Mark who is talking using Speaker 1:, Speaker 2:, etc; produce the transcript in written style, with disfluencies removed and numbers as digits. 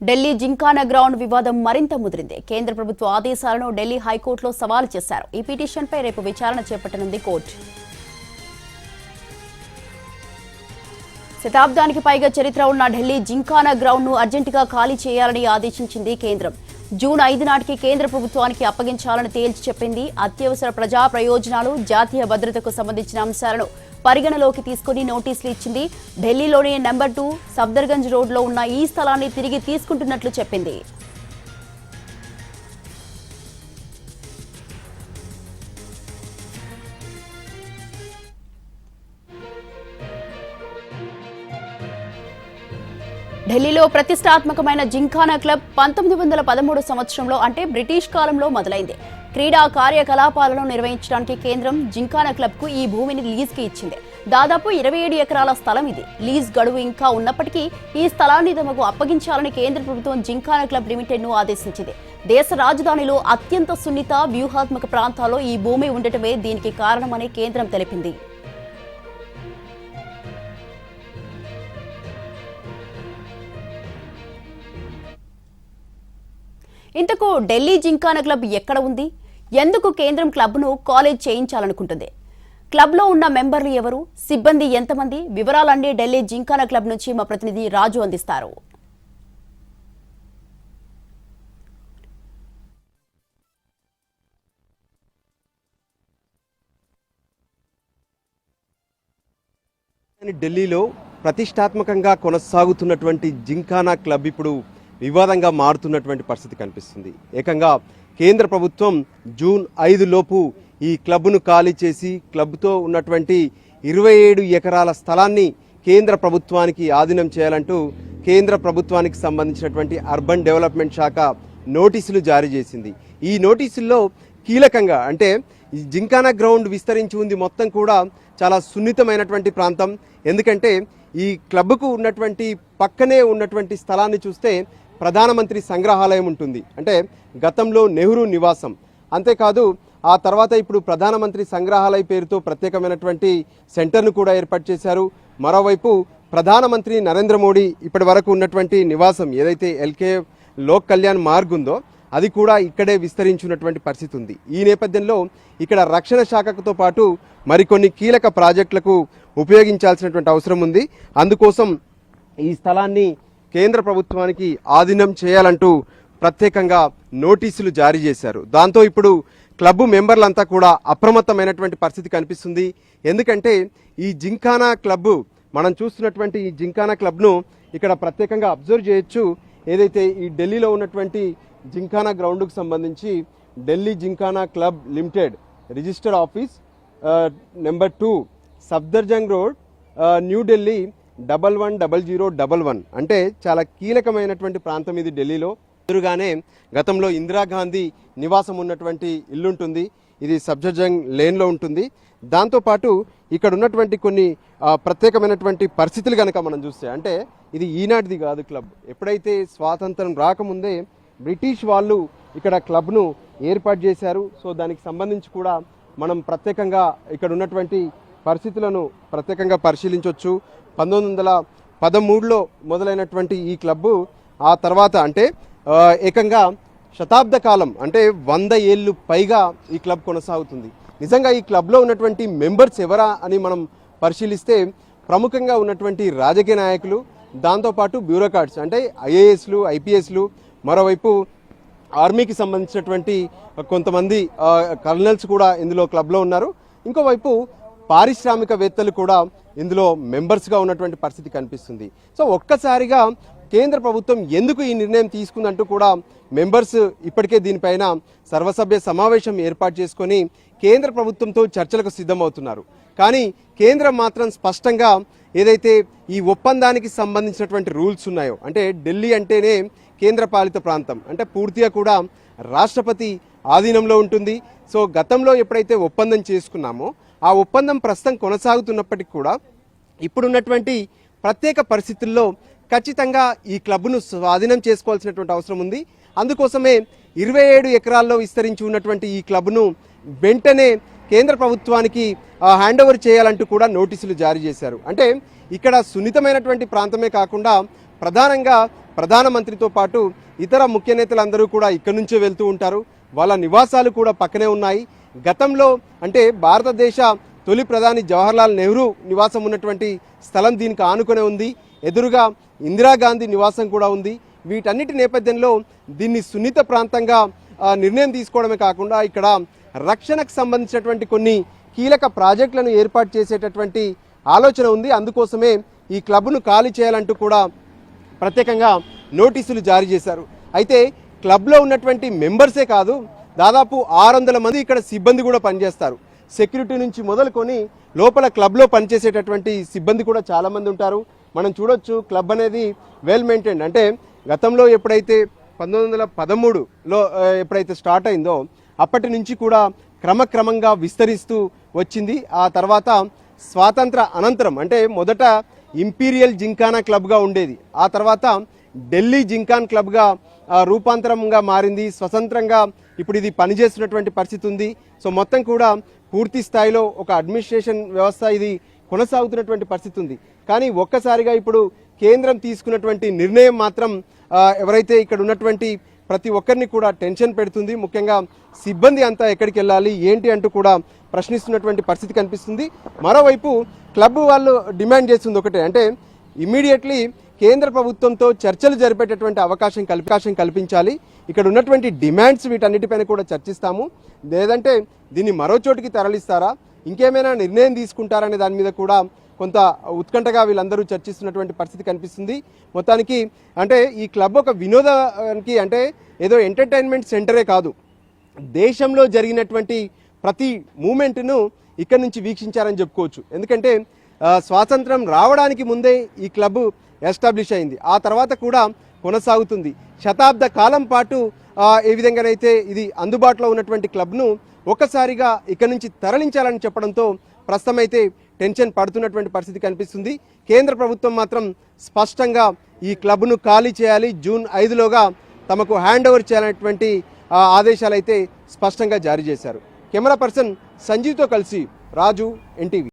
Speaker 1: Delhi gymkhana ground వివాదం మరింత ముదిరింది. కేంద్ర ప్రభుత్వ ఆదేశాలను ఢిల్లీ హైకోర్టులో సవాల్ చేశారు. ఈ పిటిషన్పై రేపు విచారణ చేపట్టనుంది కోర్టు. శతాబ్దానికి పైగా చరిత్ర ఉన్న ఢిల్లీ జింకానా గ్రౌండ్ ను అర్జెంటుగా ఖాళీ చేయాలని ఆదేశించింది కేంద్రం. జూన్ 5 నాటికి కేంద్ర ప్రభుత్వానికి అప్పగించాలని తేల్చి చెప్పింది. అత్యవసర ప్రజా ప్రయోజనాలు, జాతీయ భద్రతకు సంబంధించిన అంశాలను పరిగణలోకి తీసుకుని నోటీసులు ఇచ్చింది. ఢిల్లీలోని నెంబర్ 2 సఫ్దర్గంజ్ రోడ్లో ఉన్న ఈ స్థలాన్ని తిరిగి తీసుకుంటున్నట్లు చెప్పింది. ఢిల్లీలో ప్రతిష్టాత్మకమైన జింకానా క్లబ్ 1913 సంవత్సరంలో అంటే బ్రిటిష్ కాలంలో మొదలైంది. క్రీడా కార్యకలాపాలను నిర్వహించడానికి కేంద్రం జింకానా క్లబ్ కు ఈ భూమిని లీజ్ కి ఇచ్చింది. దాదాపు 27 ఎకరాల స్థలం ఇది. లీజ్ గడువు ఇంకా ఉన్నప్పటికీ ఈ స్థలాన్ని తమకు అప్పగించాలని కేంద్ర ప్రభుత్వం జింకానా క్లబ్ లిమిటెడ్ ను ఆదేశించింది. దేశ రాజధానిలో అత్యంత సున్నిత వ్యూహాత్మక ప్రాంతాల్లో ఈ భూమి ఉండటమే దీనికి కారణమని కేంద్రం తెలిపింది. ఇంతకు ఢిల్లీ జింకానా క్లబ్ ఎక్కడ ఉంది? ఎందుకు కేంద్రం క్లబ్ను కాలేజ్ చేయించాలనుకుంటుంది? క్లబ్లో ఉన్న మెంబర్లు ఎవరు? సిబ్బంది ఎంతమంది? వివరాలన్నీ ఢిల్లీ జింకానా క్లబ్ నుంచి మా ప్రతినిధి రాజు అందిస్తారు.
Speaker 2: ఢిల్లీలో ప్రతిష్టాత్మకంగా కొనసాగుతున్నటువంటి జింకానా క్లబ్ ఇప్పుడు వివాదంగా మారుతున్నటువంటి పరిస్థితి కనిపిస్తుంది. ఏకంగా కేంద్ర ప్రభుత్వం జూన్ 5 లోపు ఈ క్లబ్ను ఖాళీ చేసి క్లబ్తో ఉన్నటువంటి 27 ఎకరాల స్థలాన్ని కేంద్ర ప్రభుత్వానికి ఆధీనం చేయాలంటూ కేంద్ర ప్రభుత్వానికి సంబంధించినటువంటి అర్బన్ డెవలప్మెంట్ శాఖ నోటీసులు జారీ చేసింది. ఈ నోటీసుల్లో కీలకంగా అంటే ఈ జింకానా గ్రౌండ్ విస్తరించి ఉంది మొత్తం కూడా చాలా సున్నితమైనటువంటి ప్రాంతం. ఎందుకంటే ఈ క్లబ్కు ఉన్నటువంటి పక్కనే ఉన్నటువంటి స్థలాన్ని చూస్తే ప్రధానమంత్రి సంగ్రహాలయం ఉంటుంది. అంటే గతంలో నెహ్రూ నివాసం. అంతేకాదు ఆ తర్వాత ఇప్పుడు ప్రధానమంత్రి సంగ్రహాలయ పేరుతో ప్రత్యేకమైనటువంటి సెంటర్ను కూడా ఏర్పాటు చేశారు. మరోవైపు ప్రధానమంత్రి నరేంద్ర మోడీ ఇప్పటి వరకు ఉన్నటువంటి నివాసం ఏదైతే ఎల్కే లోక్ కళ్యాణ్ మార్గ్ ఉందో అది కూడా ఇక్కడే విస్తరించున్నటువంటి పరిస్థితి ఉంది. ఈ నేపథ్యంలో ఇక్కడ రక్షణ శాఖతో పాటు మరికొన్ని కీలక ప్రాజెక్టులకు ఉపయోగించాల్సినటువంటి అవసరం ఉంది. అందుకోసం ఈ స్థలాన్ని కేంద్ర ప్రభుత్వానికి ఆధీనం చేయాలంటూ ప్రత్యేకంగా నోటీసులు జారీ చేశారు. దాంతో ఇప్పుడు క్లబ్ మెంబర్లంతా కూడా అప్రమత్తమైనటువంటి పరిస్థితి కనిపిస్తుంది. ఎందుకంటే ఈ జింకానా క్లబ్ మనం చూస్తున్నటువంటి ఈ జింకానా క్లబ్ను ఇక్కడ ప్రత్యేకంగా అబ్జర్వ్ చేయొచ్చు. ఏదైతే ఈ ఢిల్లీలో ఉన్నటువంటి జింకానా గ్రౌండ్కు సంబంధించి Delhi gymkhana club limited registered office number 2 Safdarjung road New Delhi 110011 అంటే చాలా కీలకమైనటువంటి ప్రాంతం ఇది. ఢిల్లీలో ఎదురుగానే గతంలో ఇందిరాగాంధీ నివాసం ఉన్నటువంటి ఇల్లు ఉంటుంది. ఇది సఫ్దర్జంగ్ లేన్లో ఉంటుంది. దాంతోపాటు ఇక్కడ ఉన్నటువంటి కొన్ని ప్రత్యేకమైనటువంటి పరిస్థితులు కనుక మనం చూస్తే అంటే ఇది ఈనాటిది కాదు క్లబ్. ఎప్పుడైతే స్వాతంత్రం రాకముందే బ్రిటిష్ వాళ్ళు ఇక్కడ క్లబ్ను ఏర్పాటు చేశారు. సో దానికి సంబంధించి కూడా మనం ప్రత్యేకంగా ఇక్కడ ఉన్నటువంటి పరిస్థితులను ప్రత్యేకంగా పరిశీలించవచ్చు. 1913లో మొదలైనటువంటి ఈ క్లబ్బు ఆ తర్వాత అంటే ఏకంగా శతాబ్ద కాలం అంటే 100 ఏళ్ళు పైగా ఈ క్లబ్ కొనసాగుతుంది. నిజంగా ఈ క్లబ్లో ఉన్నటువంటి మెంబర్స్ ఎవరా అని మనం పరిశీలిస్తే ప్రముఖంగా ఉన్నటువంటి రాజకీయ నాయకులు, దాంతోపాటు బ్యూరోక్రాట్స్ అంటే ఐఏఎస్లు, ఐపీఎస్లు, మరోవైపు ఆర్మీకి సంబంధించినటువంటి కొంతమంది కర్నల్స్ కూడా ఇందులో క్లబ్లో ఉన్నారు. ఇంకోవైపు పారిశ్రామికవేత్తలు కూడా ఇందులో మెంబర్స్గా ఉన్నటువంటి పరిస్థితి కనిపిస్తుంది. సో ఒక్కసారిగా కేంద్ర ప్రభుత్వం ఎందుకు ఈ నిర్ణయం తీసుకుందంటూ కూడా మెంబర్స్ ఇప్పటికే దీనిపైన సర్వసభ్య సమావేశం ఏర్పాటు చేసుకొని కేంద్ర ప్రభుత్వంతో చర్చలకు సిద్ధమవుతున్నారు. కానీ కేంద్రం మాత్రం స్పష్టంగా ఏదైతే ఈ ఒప్పందానికి సంబంధించినటువంటి రూల్స్ ఉన్నాయో అంటే ఢిల్లీ అంటేనే కేంద్ర పాలిత ప్రాంతం అంటే పూర్తిగా కూడా రాష్ట్రపతి ఆధీనంలో ఉంటుంది. సో గతంలో ఎప్పుడైతే ఒప్పందం చేసుకున్నామో ఆ ఒప్పందం ప్రస్తుతం కొనసాగుతున్నప్పటికీ కూడా ఇప్పుడున్నటువంటి ప్రత్యేక పరిస్థితుల్లో ఖచ్చితంగా ఈ క్లబ్ను స్వాధీనం చేసుకోవాల్సినటువంటి అవసరం ఉంది. అందుకోసమే 27 ఎకరాల్లో విస్తరించి ఉన్నటువంటి ఈ క్లబ్ను వెంటనే కేంద్ర ప్రభుత్వానికి హ్యాండ్ ఓవర్ చేయాలంటూ కూడా నోటీసులు జారీ చేశారు. అంటే ఇక్కడ సున్నితమైనటువంటి ప్రాంతమే కాకుండా ప్రధానంగా ప్రధానమంత్రితో పాటు ఇతర ముఖ్య నేతలందరూ కూడా ఇక్కడి నుంచే వెళ్తూ ఉంటారు. వాళ్ళ నివాసాలు కూడా పక్కనే ఉన్నాయి. గతంలో అంటే భారతదేశ తొలి ప్రధాని జవహర్లాల్ నెహ్రూ నివాసం ఉన్నటువంటి స్థలం దీనికి ఆనుకునే ఉంది. ఎదురుగా ఇందిరాగాంధీ నివాసం కూడా ఉంది. వీటన్నిటి నేపథ్యంలో దీన్ని సున్నిత ప్రాంతంగా నిర్ణయం తీసుకోవడమే కాకుండా ఇక్కడ రక్షణకు సంబంధించినటువంటి కొన్ని కీలక ప్రాజెక్టులను ఏర్పాటు చేసేటటువంటి ఆలోచన ఉంది. అందుకోసమే ఈ క్లబ్ను ఖాళీ చేయాలంటూ కూడా ప్రత్యేకంగా నోటీసులు జారీ చేశారు. అయితే క్లబ్లో ఉన్నటువంటి మెంబర్సే కాదు, దాదాపు 600 మంది ఇక్కడ సిబ్బంది కూడా పనిచేస్తారు. సెక్యూరిటీ నుంచి మొదలుకొని లోపల క్లబ్లో పనిచేసేటటువంటి సిబ్బంది కూడా చాలామంది ఉంటారు. మనం చూడొచ్చు క్లబ్ అనేది వెల్ మెయింటైన్డ్. అంటే గతంలో ఎప్పుడైతే 1913లో ఎప్పుడైతే స్టార్ట్ అయిందో అప్పటి నుంచి కూడా క్రమక్రమంగా విస్తరిస్తూ వచ్చింది. ఆ తర్వాత స్వాతంత్ర అనంతరం అంటే మొదట ఇంపీరియల్ జింకానా క్లబ్గా ఉండేది. ఆ తర్వాత ఢిల్లీ జింకాన్ క్లబ్గా రూపాంతరంగా మారింది. స్వతంత్రంగా ఇప్పుడు ఇది పనిచేస్తున్నటువంటి పరిస్థితి ఉంది. సో మొత్తం కూడా పూర్తి స్థాయిలో ఒక అడ్మినిస్ట్రేషన్ వ్యవస్థ ఇది కొనసాగుతున్నటువంటి పరిస్థితి ఉంది. కానీ ఒక్కసారిగా ఇప్పుడు కేంద్రం తీసుకున్నటువంటి నిర్ణయం మాత్రం ఎవరైతే ఇక్కడ ఉన్నటువంటి ప్రతి ఒక్కరిని కూడా టెన్షన్ పెడుతుంది. ముఖ్యంగా సిబ్బంది అంతా ఎక్కడికి వెళ్ళాలి ఏంటి అంటూ కూడా ప్రశ్నిస్తున్నటువంటి పరిస్థితి కనిపిస్తుంది. మరోవైపు క్లబ్ వాళ్ళు డిమాండ్ చేస్తుంది ఒకటే, అంటే ఇమ్మీడియట్లీ కేంద్ర ప్రభుత్వంతో చర్చలు జరిపేటటువంటి అవకాశం కల్పించాలి. ఇక్కడ ఉన్నటువంటి డిమాండ్స్ వీటన్నిటిపైన కూడా చర్చిస్తాము, లేదంటే దీన్ని మరో చోటికి తరలిస్తారా, ఇంకేమైనా నిర్ణయం తీసుకుంటారనే దాని మీద కూడా కొంత ఉత్కంఠగా వీళ్ళందరూ చర్చిస్తున్నటువంటి పరిస్థితి కనిపిస్తుంది. మొత్తానికి అంటే ఈ క్లబ్ ఒక వినోదానికి అంటే ఏదో ఎంటర్టైన్మెంట్ సెంటరే కాదు, దేశంలో జరిగినటువంటి ప్రతి మూమెంట్ను ఇక్కడి నుంచి వీక్షించారని చెప్పుకోవచ్చు. ఎందుకంటే స్వాతంత్రం రావడానికి ముందే ఈ క్లబ్ ఎస్టాబ్లిష్ అయింది, ఆ తర్వాత కూడా కొనసాగుతుంది. శతాబ్ద కాలం పాటు ఏ విధంగానైతే ఇది అందుబాటులో ఉన్నటువంటి క్లబ్ను ఒక్కసారిగా ఇక్కడి నుంచి తరలించాలని చెప్పడంతో ప్రస్తుతం అయితే టెన్షన్ పడుతున్నటువంటి పరిస్థితి కనిపిస్తుంది. కేంద్ర ప్రభుత్వం మాత్రం స్పష్టంగా ఈ క్లబ్ను ఖాళీ చేయాలి, జూన్ 5లోగా తమకు హ్యాండ్ ఓవర్ చేయాలనేటువంటి ఆదేశాలు అయితే స్పష్టంగా జారీ చేశారు. కెమెరా పర్సన్ సంజీవ్తో కలిసి రాజు, ఎన్టీవీ.